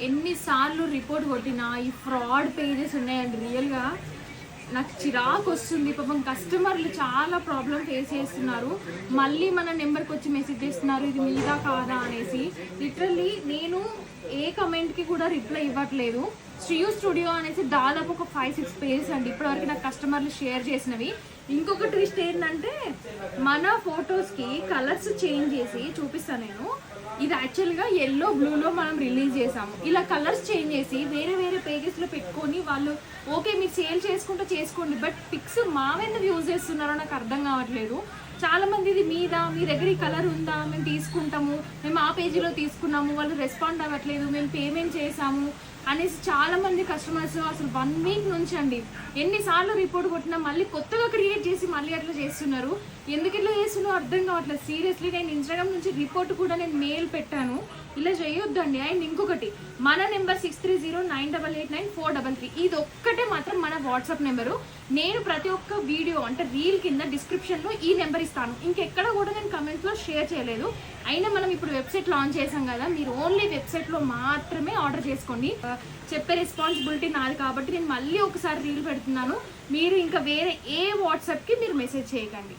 ఎన్నిసార్లు రిపోర్ట్ కొట్టినా ఈ ఫ్రాడ్ పేజెస్ ఉన్నాయండి. రియల్గా నాకు చిరాకు వస్తుంది. పాపం కస్టమర్లు చాలా ప్రాబ్లం ఫేస్ చేస్తున్నారు. మళ్ళీ మన నెంబర్కి వచ్చి మెసేజ్ చేస్తున్నారు ఇది మీదా కాదా అనేసి. లిటరల్లీ నేను ఏ కమెంట్కి కూడా రిప్లై ఇవ్వట్లేదు. శ్రీయు స్టూడియో అనేసి దాదాపు ఒక 5-6 పేజెస్ అండి ఇప్పటివరకు నాకు కస్టమర్లు షేర్ చేసినవి. ఇంకొక ట్విస్ట్ ఏంటంటే మన ఫొటోస్కి కలర్స్ చేంజ్ చేసి చూపిస్తాను నేను. ఇది యాక్చువల్గా ఎల్లో బ్లూలో మనం రిలీజ్ చేసాము. ఇలా కలర్స్ చేంజ్ చేసి వేరే వేరే పేజెస్లో పెట్టుకొని వాళ్ళు ఓకే మీరు సేల్ చేసుకుంటే చేసుకోండి, బట్ పిక్స్ మావెందుకు యూజ్ చేస్తున్నారో నాకు అర్థం కావట్లేదు. చాలామంది ఇది మీద మీ దగ్గర ఈ కలర్ ఉందా, మేము తీసుకుంటాము, మేము ఆ పేజీలో తీసుకున్నాము, వాళ్ళు రెస్పాండ్ అవ్వట్లేదు, మేము పేమెంట్ చేసాము అనేసి చాలామంది కస్టమర్స్ అసలు 1 వీక్ నుంచి అండి ఎన్నిసార్లు రిపోర్ట్ కొట్టినా మళ్ళీ కొత్తగా క్రియేట్ చేసి మళ్ళీ అట్లా చేస్తున్నారు. ఎందుకు ఇట్లా చేస్తున్నారో అర్థం కావట్లేదు. సీరియస్లీ నేను ఇన్స్టాగ్రామ్ నుంచి రిపోర్ట్ కూడా నేను మెయిల్ పెట్టాను, ఇలా చేయొద్దండి. అండ్ ఇంకొకటి మన నెంబర్ 6309889433 ఇది ఒక్కటే మాత్రం మన వాట్సాప్ నెంబరు. నేను ప్రతి ఒక్క వీడియో అంటే రీల్ కింద డిస్క్రిప్షన్లో ఈ నెంబర్ ఇస్తాను. ఇంకెక్కడ కూడా నేను కమెంట్స్లో షేర్ చేయలేదు. అయినా మనం ఇప్పుడు వెబ్సైట్ లాంచ్ చేసాం కదా, మీరు ఓన్లీ వెబ్సైట్లో మాత్రమే ఆర్డర్ చేసుకోండి. చెప్పే రెస్పాన్సిబిలిటీ నాది కాబట్టి నేను మళ్ళీ ఒకసారి రీల్ పెడుతున్నాను. మీరు ఇంకా వేరే ఏ వాట్సాప్కి మీరు మెసేజ్ చేయకండి.